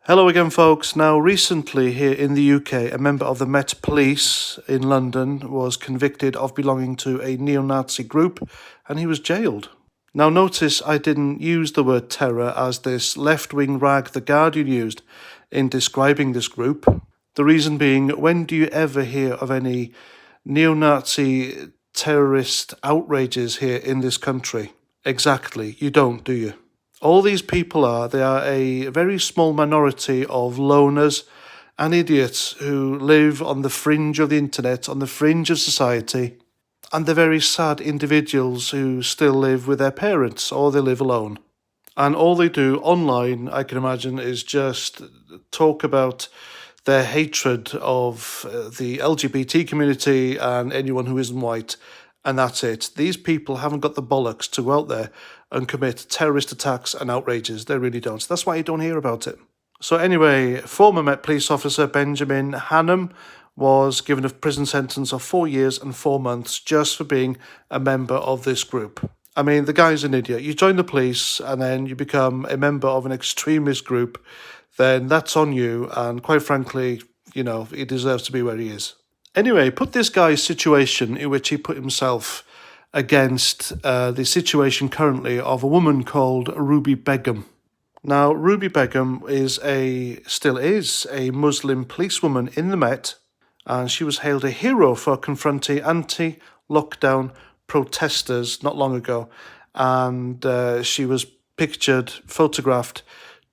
Hello again, folks. Now, recently here in the UK, a member of the Met Police in London was convicted of belonging to a neo-Nazi group, and he was jailed. Now, notice I didn't use the word terror as this left-wing rag The Guardian used in describing this group. The reason being, when do you ever hear of any neo-Nazi terrorist outrages here in this country? Exactly, you don't, do you? All these people they are a very small minority of loners and idiots who live on the fringe of the internet, on the fringe of society, and they're very sad individuals who still live with their parents or they live alone. And all they do online, I can imagine, is just talk about their hatred of the LGBT community and anyone who isn't white, and that's it. These people haven't got the bollocks to go out there and commit terrorist attacks and outrages. They really don't. That's why you don't hear about it. So anyway, former Met Police officer Benjamin Hannum was given a prison sentence of 4 years and 4 months just for being a member of this group. I mean, the guy's an idiot. You join the police and then you become a member of an extremist group, then that's on you. And quite frankly, he deserves to be where he is. Anyway, put this guy's situation in which he put himself against the situation currently of a woman called Ruby Begum. Now, Ruby Begum still is a Muslim policewoman in the Met, and she was hailed a hero for confronting anti-lockdown protesters not long ago, and she was photographed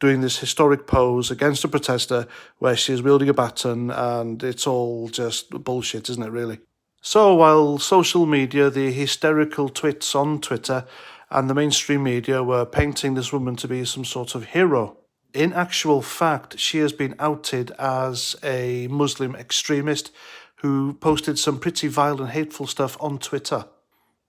doing this historic pose against a protester where she's wielding a baton, and it's all just bullshit, isn't it, really? So while social media, the hysterical twits on Twitter, and the mainstream media were painting this woman to be some sort of hero, in actual fact, she has been outed as a Muslim extremist who posted some pretty vile and hateful stuff on Twitter.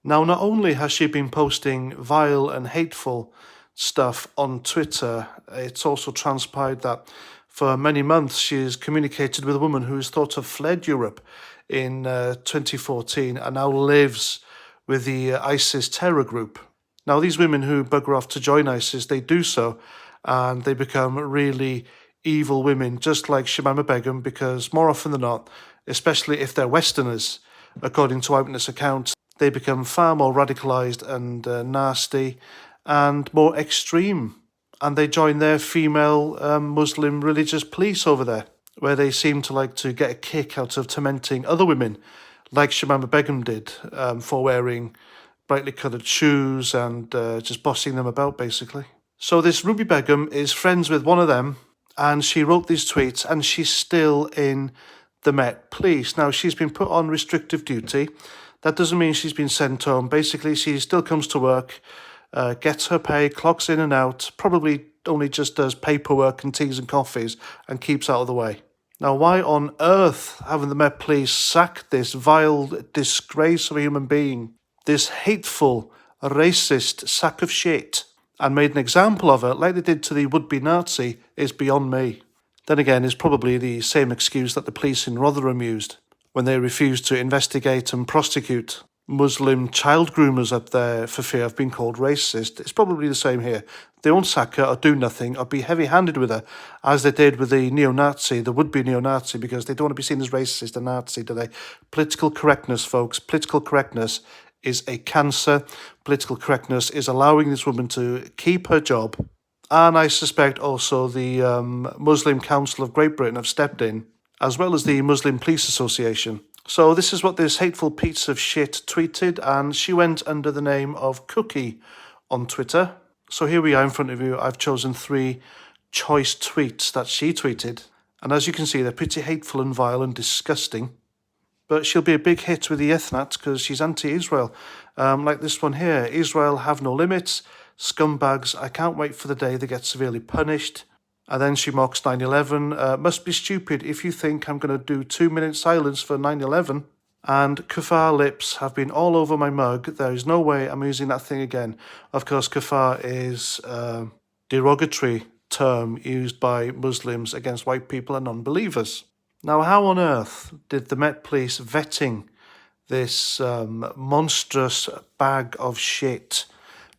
Now, not only has she been posting vile and hateful stuff on Twitter, it's also transpired that for many months she has communicated with a woman who is thought to have fled Europe in 2014 and now lives with the ISIS terror group. Now, these women who bugger off to join ISIS, they do so and they become really evil women, just like Shamima Begum, because more often than not, especially if they're Westerners, according to eyewitness accounts, they become far more radicalized and nasty and more extreme. And they join their female Muslim religious police over there, where they seem to like to get a kick out of tormenting other women, like Shamima Begum did, for wearing brightly coloured shoes and just bossing them about, basically. So this Ruby Begum is friends with one of them, and she wrote these tweets, and she's still in the Met Police. Now, she's been put on restrictive duty. That doesn't mean she's been sent home. Basically, she still comes to work, gets her pay, clocks in and out, probably only just does paperwork and teas and coffees and keeps out of the way. Now, why on earth haven't the Met Police sacked this vile disgrace of a human being, this hateful, racist sack of shit, and made an example of her like they did to the would-be Nazi is beyond me. Then again, it's probably the same excuse that the police in Rotherham used when they refused to investigate and prosecute Muslim child groomers up there for fear of being called racist. It's probably the same here. They won't sack her or do nothing or be heavy-handed with her, as they did with the neo-Nazi, the would-be neo-Nazi, because they don't want to be seen as racist and Nazi, do they? Political correctness, folks. Political correctness is a cancer. Political correctness is allowing this woman to keep her job. And I suspect also the Muslim Council of Great Britain have stepped in, as well as the Muslim Police Association. So this is what this hateful piece of shit tweeted, and she went under the name of Cookie on Twitter. So here we are in front of you. I've chosen 3 choice tweets that she tweeted, and as you can see, they're pretty hateful and vile and disgusting. But she'll be a big hit with the ethnots because she's anti-Israel. Like this one here, Israel have no limits, scumbags, I can't wait for the day they get severely punished. And then she mocks 9/11. Must be stupid if you think I'm going to do 2-minute silence for 9/11. And kafar lips have been all over my mug. There is no way I'm using that thing again. Of course, kafar is a derogatory term used by Muslims against white people and non-believers. Now, how on earth did the Met Police vetting this monstrous bag of shit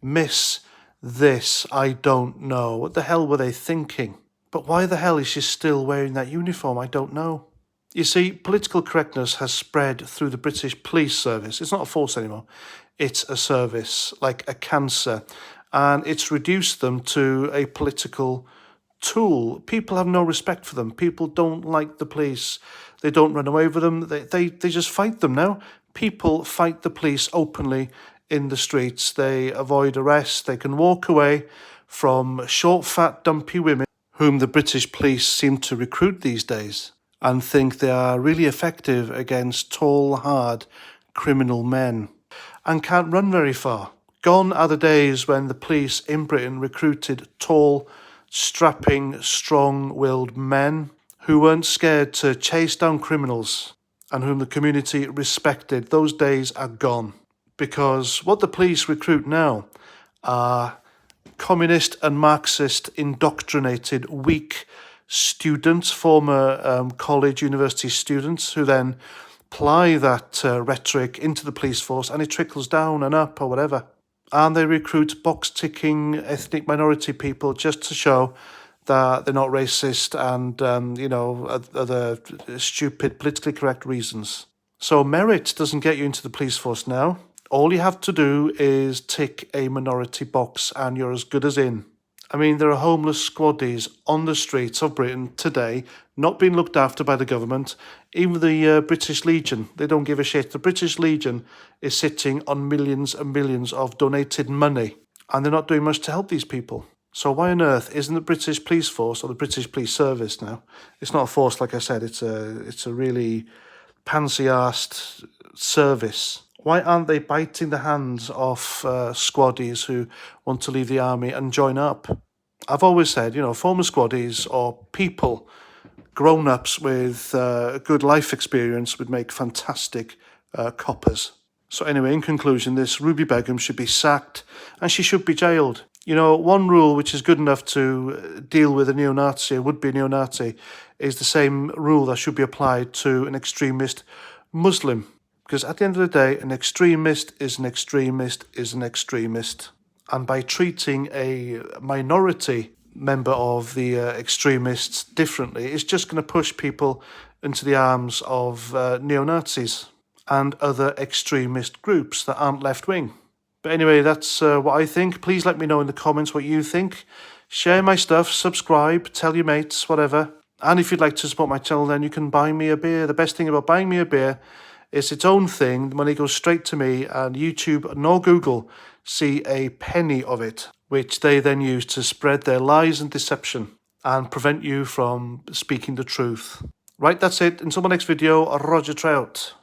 miss this? I don't know. What the hell were they thinking? But why the hell is she still wearing that uniform? I don't know. You see, political correctness has spread through the British police service. It's not a force anymore. It's a service, like a cancer. And it's reduced them to a political tool. People have no respect for them. People don't like the police. They don't run away with them. They just fight them now. People fight the police openly in the streets. They avoid arrest. They can walk away from short, fat, dumpy women whom the British police seem to recruit these days, and think they are really effective against tall, hard, criminal men, and can't run very far. Gone are the days when the police in Britain recruited tall, strapping, strong-willed men who weren't scared to chase down criminals and whom the community respected. Those days are gone, because what the police recruit now are communist and Marxist indoctrinated, weak students, former college, university students, who then ply that rhetoric into the police force, and it trickles down and up or whatever. And they recruit box-ticking ethnic minority people just to show that they're not racist and, other stupid, politically correct reasons. So merit doesn't get you into the police force now. All you have to do is tick a minority box and you're as good as in. I mean, there are homeless squaddies on the streets of Britain today, not being looked after by the government. Even the British Legion, they don't give a shit. The British Legion is sitting on millions and millions of donated money, and they're not doing much to help these people. So why on earth isn't the British police force or the British police service now? It's not a force, like I said. It's a really pansy-arsed service. Why aren't they biting the hands off squaddies who want to leave the army and join up? I've always said, former squaddies or people, grown-ups with good life experience would make fantastic coppers. So anyway, in conclusion, this Ruby Begum should be sacked and she should be jailed. One rule which is good enough to deal with a neo-Nazi, a would-be neo-Nazi, is the same rule that should be applied to an extremist Muslim. Because at the end of the day, an extremist is an extremist is an extremist. And by treating a minority member of the extremists differently, it's just going to push people into the arms of neo-Nazis and other extremist groups that aren't left-wing. But anyway, that's what I think. Please let me know in the comments what you think. Share my stuff, subscribe, tell your mates, whatever. And if you'd like to support my channel, then you can buy me a beer. The best thing about buying me a beer, it's its own thing. The money goes straight to me, and YouTube nor Google see a penny of it, which they then use to spread their lies and deception and prevent you from speaking the truth. Right, that's it. Until my next video, Roger Trout.